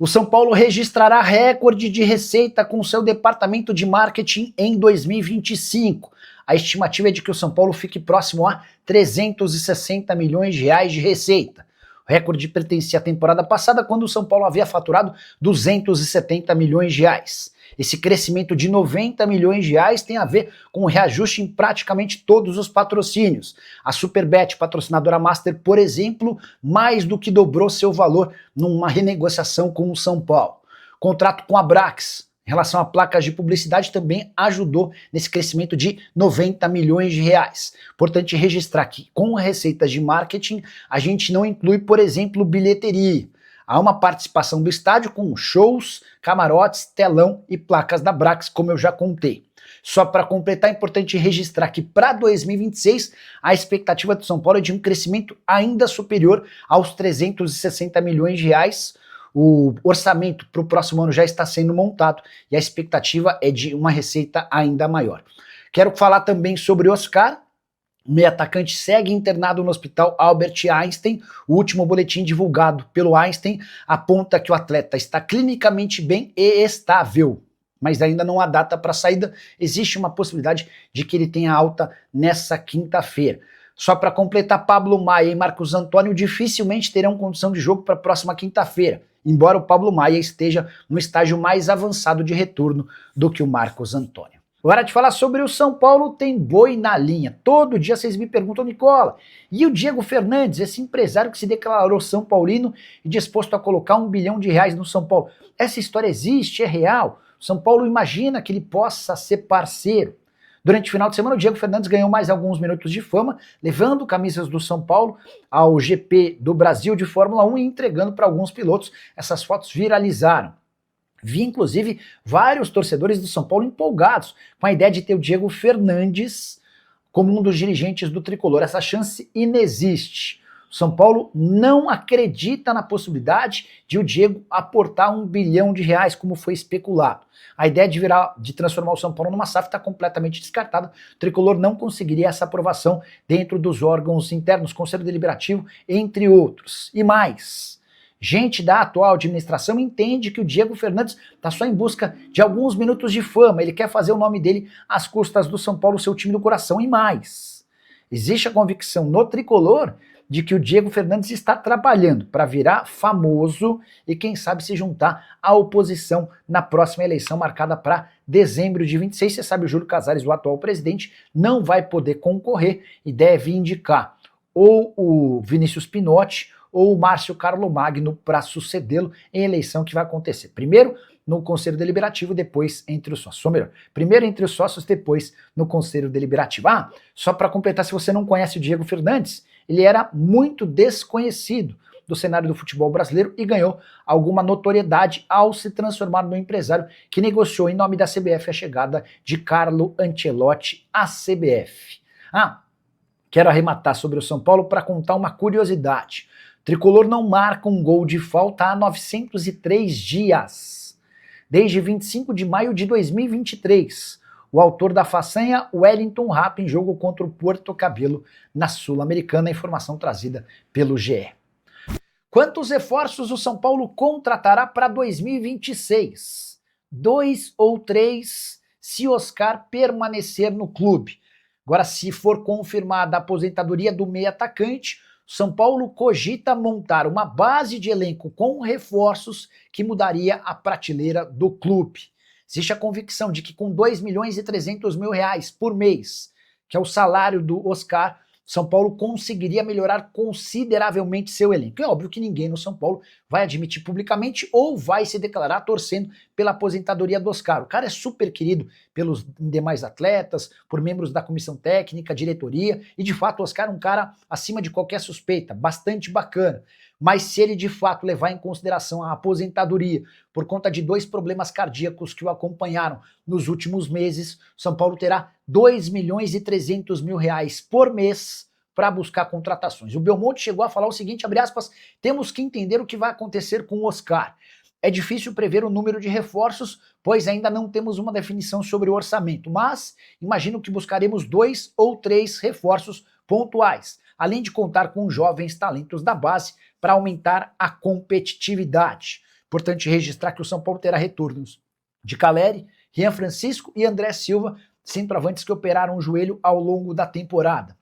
O São Paulo registrará recorde de receita com seu departamento de marketing em 2025. A estimativa é de que o São Paulo fique próximo a 360 milhões de reais de receita. O recorde pertencia à temporada passada, quando o São Paulo havia faturado 270 milhões de reais. Esse crescimento de 90 milhões de reais tem a ver com o reajuste em praticamente todos os patrocínios. A Superbet, patrocinadora Master, por exemplo, mais do que dobrou seu valor numa renegociação com o São Paulo. O contrato com a Brax, em relação a placas de publicidade, também ajudou nesse crescimento de 90 milhões de reais. Importante registrar que, com receitas de marketing, a gente não inclui, por exemplo, bilheteria. Há uma participação do estádio com shows, camarotes, telão e placas da Brax, como eu já contei. Só para completar, é importante registrar que para 2026 a expectativa do São Paulo é de um crescimento ainda superior aos 360 milhões de reais. O orçamento para o próximo ano já está sendo montado e a expectativa é de uma receita ainda maior. Quero falar também sobre o Oscar. O meio atacante segue internado no Hospital Albert Einstein. O último boletim divulgado pelo Einstein aponta que o atleta está clinicamente bem e estável, mas ainda não há data para saída. Existe uma possibilidade de que ele tenha alta nessa quinta-feira. Só para completar, Pablo Maia e Marcos Antônio dificilmente terão condição de jogo para a próxima quinta-feira, embora o Pablo Maia esteja no estágio mais avançado de retorno do que o Marcos Antônio. Hora de falar sobre o São Paulo, tem boi na linha. Todo dia vocês me perguntam, Nicola, e o Diego Fernandes, esse empresário que se declarou São Paulino e disposto a colocar R$1 bilhão no São Paulo? Essa história existe, é real? São Paulo imagina que ele possa ser parceiro? Durante o final de semana, o Diego Fernandes ganhou mais alguns minutos de fama, levando camisas do São Paulo ao GP do Brasil de Fórmula 1 e entregando para alguns pilotos. Essas fotos viralizaram. Vi, inclusive, vários torcedores do São Paulo empolgados com a ideia de ter o Diego Fernandes como um dos dirigentes do Tricolor. Essa chance inexiste. O São Paulo não acredita na possibilidade de o Diego aportar R$1 bilhão, como foi especulado. A ideia de transformar o São Paulo numa SAF está completamente descartada. O Tricolor não conseguiria essa aprovação dentro dos órgãos internos, Conselho Deliberativo, entre outros. E mais, gente da atual administração entende que o Diego Fernandes está só em busca de alguns minutos de fama. Ele quer fazer o nome dele às custas do São Paulo, seu time do coração. E mais, existe a convicção no Tricolor de que o Diego Fernandes está trabalhando para virar famoso e quem sabe se juntar à oposição na próxima eleição marcada para dezembro de 26. Você sabe, o Júlio Casares, o atual presidente, não vai poder concorrer e deve indicar ou o Vinícius Pinotti ou o Márcio Carlomagno para sucedê-lo em eleição que vai acontecer primeiro no Conselho Deliberativo, depois entre os sócios. Ou melhor, primeiro entre os sócios, depois no Conselho Deliberativo. Só para completar, se você não conhece o Diego Fernandes, ele era muito desconhecido do cenário do futebol brasileiro e ganhou alguma notoriedade ao se transformar no empresário que negociou em nome da CBF a chegada de Carlo Ancelotti à CBF. Quero arrematar sobre o São Paulo para contar uma curiosidade. O Tricolor não marca um gol de falta há 903 dias. Desde 25 de maio de 2023. O autor da façanha, Wellington Rapp, em jogo contra o Puerto Cabello na Sul-Americana. Informação trazida pelo GE. Quantos reforços o São Paulo contratará para 2026? 2 ou 3 se Oscar permanecer no clube. Agora, se for confirmada a aposentadoria do meio atacante, São Paulo cogita montar uma base de elenco com reforços que mudaria a prateleira do clube. Existe a convicção de que com R$2.300.000 por mês, que é o salário do Oscar, São Paulo conseguiria melhorar consideravelmente seu elenco. É óbvio que ninguém no São Paulo vai admitir publicamente ou vai se declarar torcendo pela aposentadoria do Oscar. O cara é super querido pelos demais atletas, por membros da comissão técnica, diretoria, e de fato o Oscar é um cara acima de qualquer suspeita, bastante bacana. Mas se ele de fato levar em consideração a aposentadoria por conta de 2 problemas cardíacos que o acompanharam nos últimos meses, São Paulo terá R$2.300.000 por mês para buscar contratações. O Belmonte chegou a falar o seguinte, abre aspas, temos que entender o que vai acontecer com o Oscar. É difícil prever o número de reforços, pois ainda não temos uma definição sobre o orçamento, mas imagino que buscaremos 2 ou 3 reforços pontuais, além de contar com jovens talentos da base para aumentar a competitividade. Importante registrar que o São Paulo terá retornos de Caleri, Rian Francisco e André Silva, centroavantes que operaram o joelho ao longo da temporada.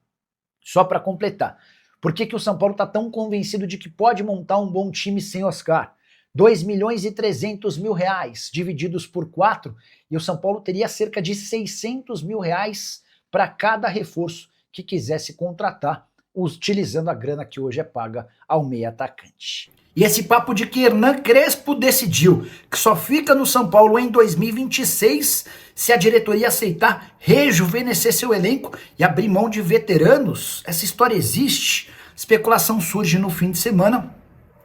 Só para completar, por que o São Paulo está tão convencido de que pode montar um bom time sem Oscar? 2 milhões e 300 mil reais divididos por 4 e o São Paulo teria cerca de 600 mil reais para cada reforço que quisesse contratar, utilizando a grana que hoje é paga ao meia atacante. E esse papo de que Hernan Crespo decidiu que só fica no São Paulo em 2026 se a diretoria aceitar rejuvenescer seu elenco e abrir mão de veteranos, essa história existe. Especulação surge no fim de semana.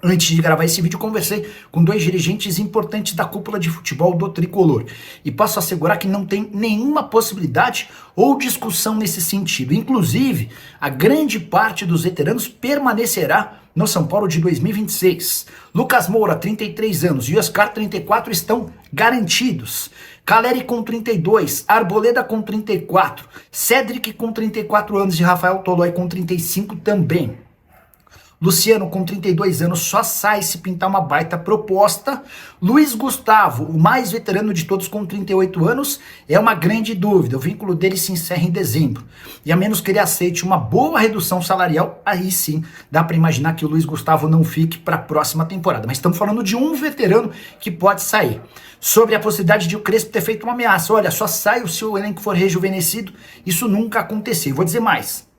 Antes de gravar esse vídeo, conversei com 2 dirigentes importantes da cúpula de futebol do Tricolor. E posso assegurar que não tem nenhuma possibilidade ou discussão nesse sentido. Inclusive, a grande parte dos veteranos permanecerá no São Paulo de 2026. Lucas Moura, 33 anos, e Oscar, 34, estão garantidos. Caleri com 32, Arboleda com 34, Cédric com 34 anos e Rafael Tolói com 35 também. Luciano, com 32 anos, só sai se pintar uma baita proposta. Luiz Gustavo, o mais veterano de todos, com 38 anos, é uma grande dúvida. O vínculo dele se encerra em dezembro. E a menos que ele aceite uma boa redução salarial, aí sim dá para imaginar que o Luiz Gustavo não fique para a próxima temporada. Mas estamos falando de um veterano que pode sair. Sobre a possibilidade de o Crespo ter feito uma ameaça. Olha, só sai se o elenco for rejuvenescido. Isso nunca aconteceu. Vou dizer mais.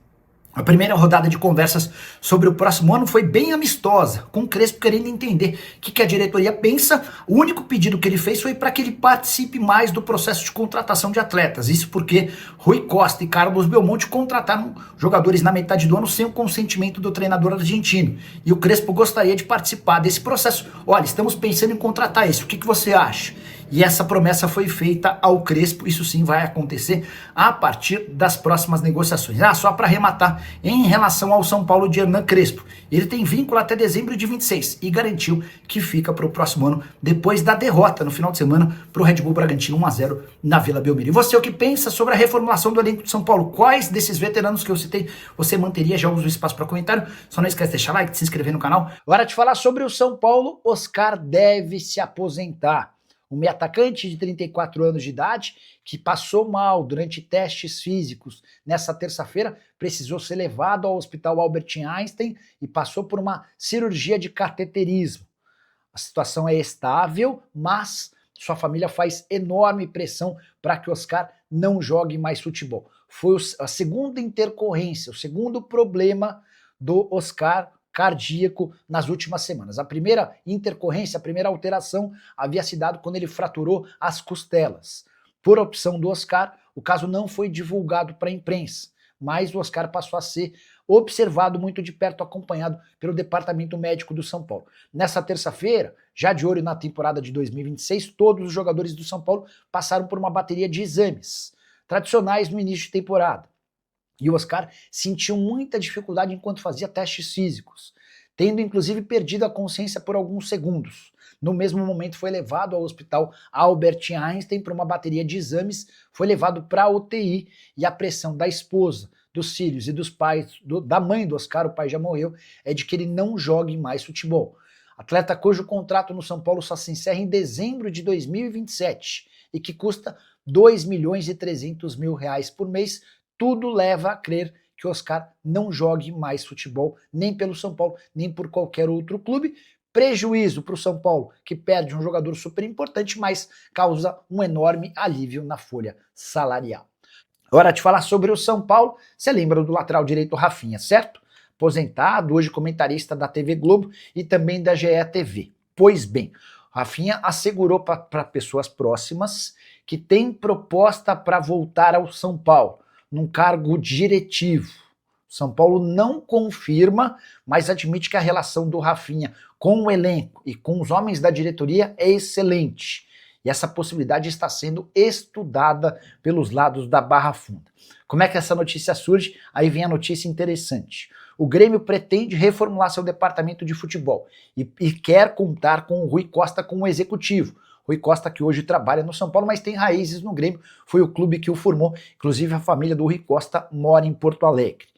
A primeira rodada de conversas sobre o próximo ano foi bem amistosa, com o Crespo querendo entender o que a diretoria pensa. O único pedido que ele fez foi para que ele participe mais do processo de contratação de atletas. Isso porque Rui Costa e Carlos Belmonte contrataram jogadores na metade do ano sem o consentimento do treinador argentino. E o Crespo gostaria de participar desse processo. Olha, estamos pensando em contratar esse, o que você acha? E essa promessa foi feita ao Crespo, isso sim vai acontecer a partir das próximas negociações. Só para arrematar, em relação ao São Paulo de Hernan Crespo, ele tem vínculo até dezembro de 26 e garantiu que fica para o próximo ano, depois da derrota no final de semana para o Red Bull Bragantino 1-0 na Vila Belmiro. E você, o que pensa sobre a reformulação do elenco de São Paulo? Quais desses veteranos que eu citei você manteria? Já usa o espaço para comentário. Só não esquece de deixar like, de se inscrever no canal. Agora de falar sobre o São Paulo, Oscar deve se aposentar. Um meio atacante de 34 anos de idade, que passou mal durante testes físicos nessa terça-feira, precisou ser levado ao Hospital Albert Einstein e passou por uma cirurgia de cateterismo. A situação é estável, mas sua família faz enorme pressão para que Oscar não jogue mais futebol. Foi a segunda intercorrência, o segundo problema do Oscar cardíaco nas últimas semanas. A primeira intercorrência, a primeira alteração havia se dado quando ele fraturou as costelas. Por opção do Oscar, o caso não foi divulgado para a imprensa, mas o Oscar passou a ser observado muito de perto, acompanhado pelo Departamento Médico do São Paulo. Nessa terça-feira, já de olho na temporada de 2026, todos os jogadores do São Paulo passaram por uma bateria de exames tradicionais no início de temporada. E o Oscar sentiu muita dificuldade enquanto fazia testes físicos, tendo inclusive perdido a consciência por alguns segundos. No mesmo momento foi levado ao Hospital Albert Einstein para uma bateria de exames, foi levado para a UTI e a pressão da esposa, dos filhos e dos pais, da mãe do Oscar, o pai já morreu, é de que ele não jogue mais futebol. Atleta cujo contrato no São Paulo só se encerra em dezembro de 2027 e que custa 2 milhões e 300 mil reais por mês. Tudo leva a crer que o Oscar não jogue mais futebol, nem pelo São Paulo, nem por qualquer outro clube. Prejuízo para o São Paulo, que perde um jogador super importante, mas causa um enorme alívio na folha salarial. Hora de falar sobre o São Paulo. Você lembra do lateral direito Rafinha, certo? Aposentado, hoje comentarista da TV Globo e também da GE TV. Pois bem, Rafinha assegurou para pessoas próximas que tem proposta para voltar ao São Paulo, num cargo diretivo. São Paulo não confirma, mas admite que a relação do Rafinha com o elenco e com os homens da diretoria é excelente. E essa possibilidade está sendo estudada pelos lados da Barra Funda. Como é que essa notícia surge? Aí vem a notícia interessante. O Grêmio pretende reformular seu departamento de futebol e quer contar com o Rui Costa como executivo. Rui Costa, que hoje trabalha no São Paulo, mas tem raízes no Grêmio, foi o clube que o formou, inclusive a família do Rui Costa mora em Porto Alegre.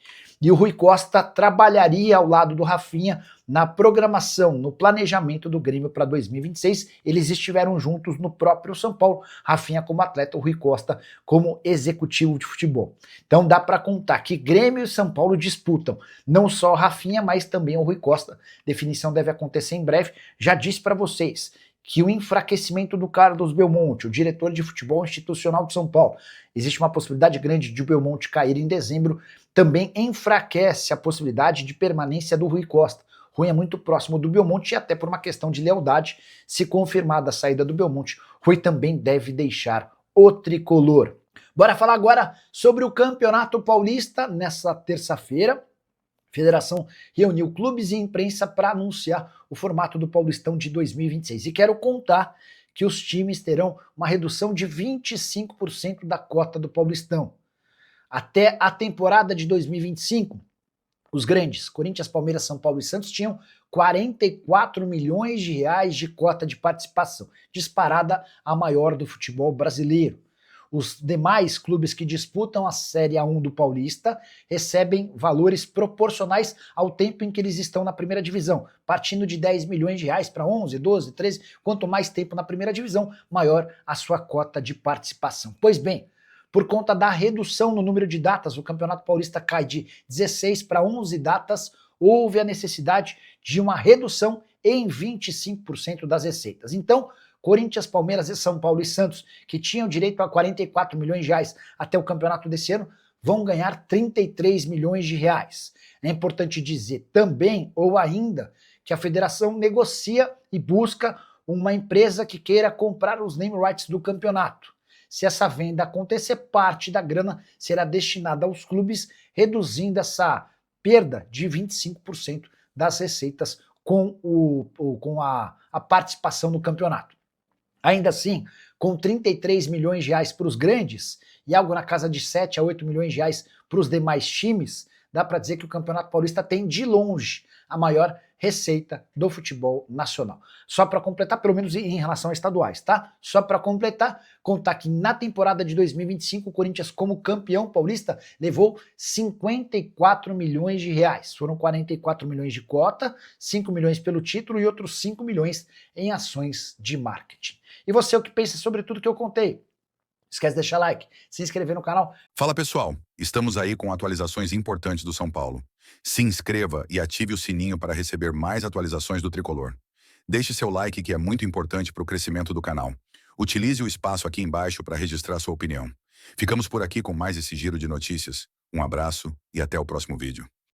E o Rui Costa trabalharia ao lado do Rafinha na programação, no planejamento do Grêmio para 2026. Eles estiveram juntos no próprio São Paulo, Rafinha como atleta, o Rui Costa como executivo de futebol. Então dá para contar que Grêmio e São Paulo disputam não só o Rafinha, mas também o Rui Costa. Definição deve acontecer em breve. Já disse para vocês que o enfraquecimento do Carlos Belmonte, o diretor de futebol institucional de São Paulo, existe uma possibilidade grande de o Belmonte cair em dezembro, também enfraquece a possibilidade de permanência do Rui Costa. Rui é muito próximo do Belmonte e até por uma questão de lealdade, se confirmada a saída do Belmonte, Rui também deve deixar o tricolor. Bora falar agora sobre o Campeonato Paulista nessa terça-feira. A federação reuniu clubes e imprensa para anunciar o formato do Paulistão de 2026. E quero contar que os times terão uma redução de 25% da cota do Paulistão. Até a temporada de 2025, os grandes, Corinthians, Palmeiras, São Paulo e Santos, tinham 44 milhões de reais de cota de participação, disparada a maior do futebol brasileiro. Os demais clubes que disputam a Série A1 do Paulista recebem valores proporcionais ao tempo em que eles estão na primeira divisão, partindo de 10 milhões de reais para 11, 12, 13, quanto mais tempo na primeira divisão, maior a sua cota de participação. Pois bem, por conta da redução no número de datas, o Campeonato Paulista cai de 16 para 11 datas, houve a necessidade de uma redução em 25% das receitas. Então, Corinthians, Palmeiras e São Paulo e Santos, que tinham direito a 44 milhões de reais até o campeonato desse ano, vão ganhar 33 milhões de reais. É importante dizer também, ou ainda, que a federação negocia e busca uma empresa que queira comprar os name rights do campeonato. Se essa venda acontecer, parte da grana será destinada aos clubes, reduzindo essa perda de 25% das receitas com a participação no campeonato. Ainda assim, com 33 milhões de reais para os grandes e algo na casa de 7 a 8 milhões de reais para os demais times, dá para dizer que o Campeonato Paulista tem de longe a maior receita do futebol nacional. Só para completar, pelo menos em relação a estaduais, tá? Só para completar, contar que na temporada de 2025 o Corinthians, como campeão paulista, levou 54 milhões de reais. Foram 44 milhões de cota, 5 milhões pelo título e outros 5 milhões em ações de marketing. E você, o que pensa sobre tudo que eu contei? Esquece de deixar like, se inscrever no canal. Fala pessoal, estamos aí com atualizações importantes do São Paulo. Se inscreva e ative o sininho para receber mais atualizações do Tricolor. Deixe seu like que é muito importante para o crescimento do canal. Utilize o espaço aqui embaixo para registrar sua opinião. Ficamos por aqui com mais esse giro de notícias. Um abraço e até o próximo vídeo.